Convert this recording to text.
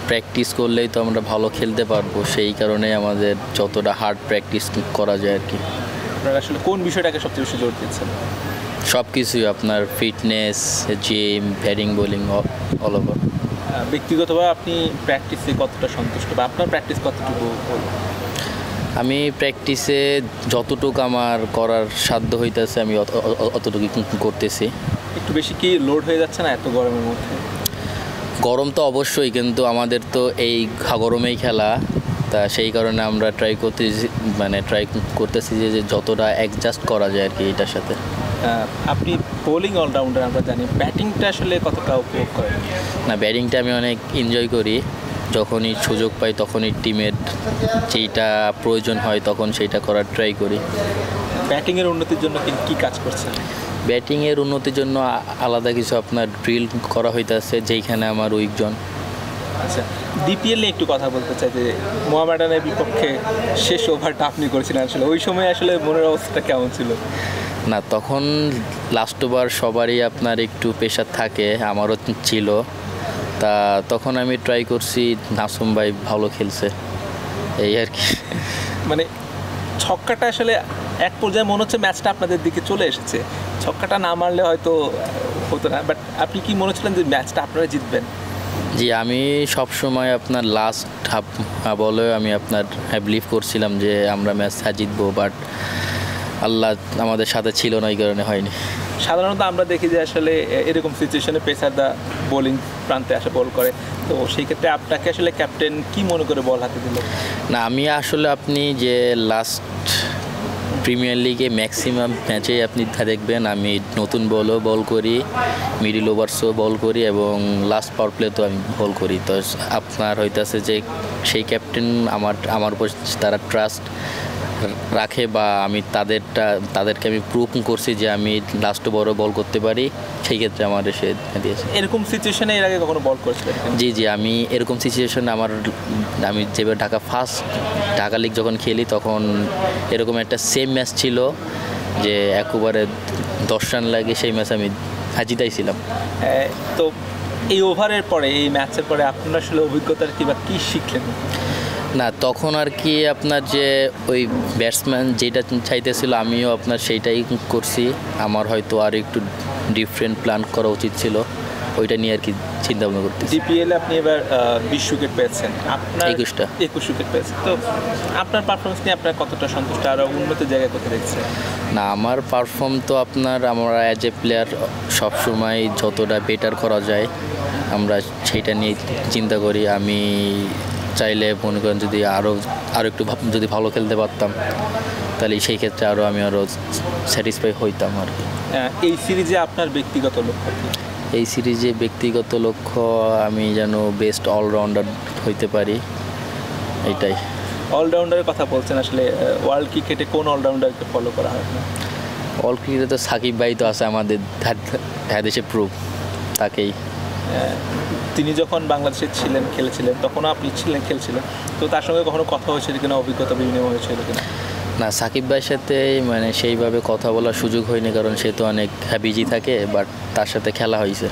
Practice করলেই তো আমরা ভালো খেলতে পারবো, সেই কারণে আমাদের যতটা হার্ড প্র্যাকটিস করা যায় আর কি। আপনারা আসলে কোন বিষয়টাকে সবচেয়ে বেশি জোর দিচ্ছেন? সব কিছুই, আপনার fitness, gym, batting, bowling, all over. ব্যক্তিগতভাবে আপনি প্র্যাকটিসে কতটা সন্তুষ্ট বা আপনার প্র্যাকটিস কতটুকু হলো? আমি প্র্যাকটিসে যতটুকু আমার করার সাধ্য হইতেছে আমি অতটুকু করতেছি। একটু বেশি কি লোড হয়ে যাচ্ছে না এত গরমের মধ্যে? গরম তো অবশ্যই, কিন্তু আমাদের তো এই গরমেই খেলা, তা সেই কারণে আমরা ট্রাই করতেছি যে যতটা অ্যাডজাস্ট করা যায় আর কি এটার সাথে। আপনি বোলিং অলরাউন্ডার, আমরা জানি, ব্যাটিংটা আসলে কতটা উপভোগ করেন? না, ব্যাটিংটা আমি অনেক এনজয় করি। যখনই সুযোগ পাই তখনই টিমের যেইটা প্রয়োজন হয় তখন সেইটা করার ট্রাই করি। ব্যাটিংয়ের উন্নতির জন্য কী কাজ করছেন? ব্যাটিংয়ের উন্নতির জন্য আলাদা কিছু আপনার ড্রিল করা হইতেছে, যেইখানে আমার উইকজন। আচ্ছা, ডিপিএল নিয়ে একটু কথা বলতে চাই যে মোহামেডানের বিপক্ষে শেষ ওভারটা আপনি করেছিলেন, আসলে ওই সময় আসলে মনের অবস্থাটা কেমন ছিল? না, তখন লাস্ট ওভার সবারই আপনার একটু প্রেশার থাকে, আমারও ছিল। তা তখন আমি ট্রাই করছি, নাসুম ভাই ভালো খেলছে, এই আর কি। মানে ছক্কাটা আসলে এক পর্যায়ে মনে হচ্ছে ম্যাচটা আপনাদের দিকে চলে এসেছে, ছক্কাটা না মারলে হয়তো হতো না, বাট আপনি কি মনে হচ্ছিলেন যে ম্যাচটা আপনারা জিতবেন? জি, আমি সবসময় আপনার লাস্ট হাফ বলে আমি আপনার বিলিভ করছিলাম যে আমরা ম্যাচটা জিতবো, বাট আল্লাহ আমাদের সাথে ছিল না, এই কারণে হয়নি। সাধারণত আমরা দেখি যে আসলে এরকম সিচুয়েশনে পেসাররা বোলিং প্রান্তে আসে বল করে, তো সেই ক্ষেত্রে আপনাকে আসলে ক্যাপ্টেন কি মনে করে বল হাতে দিল? না, আমি আসলে আপনি যে লাস্ট প্রিমিয়ার লিগে ম্যাক্সিমাম ম্যাচেই আপনি দেখবেন আমি নতুন বল করি, মিডিল ওভার্সও বল করি এবং লাস্ট পাওয়ার প্লেতেও আমি বল করি। তো আপনার হইতেছে যে সেই ক্যাপ্টেন আমার উপর তারা ট্রাস্ট রাখে, বা আমি তাদেরকে আমি প্রুভ করছি যে আমি লাস্ট বড় বল করতে পারি, সেই ক্ষেত্রে আমার এসে দিয়েছে। এরকম সিচুয়েশনে এর আগে কখনো বল করেছিলেন? জি, আমি এরকম সিচুয়েশনে আমি যেভাবে ঢাকা লিগ যখন খেলি তখন এরকম একটা সেম ম্যাচ ছিল যে একবারে 10 রান লাগে, সেই ম্যাচ আমি জিতাইছিলাম। তো এই ওভারের পরে, এই ম্যাচের পরে আপনার আসলে অভিজ্ঞতার কী শিখলেন? না, তখন আর কি আপনার যে ওই ব্যাটসম্যান যেটা চাইতেছিল আমিও আপনার সেইটাই করছি। আমার হয়তো আর একটু ডিফারেন্ট প্ল্যান করা উচিত ছিল, ওইটা নিয়ে আর কি চিন্তা ভাবনা করতেছি। ডিপিএল আপনি এবার 20 উইকেট পেয়েছেন, আপনার 21 উইকেট পেয়েছেন, তো আপনার পারফরমেন্স নিয়ে আপনার কতটা সন্তুষ্ট, আর উন্নতির জায়গায় কোথায় দেখছেন? না, আমার পারফর্ম তো আমরা অ্যাজ এ প্লেয়ার সবসময় যতটা বেটার করা যায় আমরা সেইটা নিয়ে চিন্তা করি। আমি চাইলে মনে করেন যদি আরও একটু যদি ভালো খেলতে পারতাম তাহলে সেই ক্ষেত্রে আমি আরও স্যাটিসফাই হইতাম আর কি। এই সিরিজে আপনার ব্যক্তিগত লক্ষ্য কি? এই সিরিজে ব্যক্তিগত লক্ষ্য আমি যেন বেস্ট অলরাউন্ডার হইতে পারি, এইটাই। অলরাউন্ডারের কথা বলছেন, আসলে ওয়ার্ল্ড ক্রিকেটে কোন অলরাউন্ডারকে ফলো করা হয় না? অল ক্রিকেটে তো সাকিব ভাই তো আছে আমাদের দেশে প্রুফ, তাকেই। তিনি যখন বাংলাদেশে খেলেছিলেন তখনও আপনি খেলছিলেন, তো তার সঙ্গে কখনো কথা হয়েছিল কিনা, অভিজ্ঞতা বিনিময় হয়েছিল কিনা? না, সাকিব ভাইয়ের সাথে সেইভাবে কথা বলার সুযোগ হয়নি, কারণ সে তো অনেক বিজি থাকে, বাট তার সাথে খেলা হয়েছে।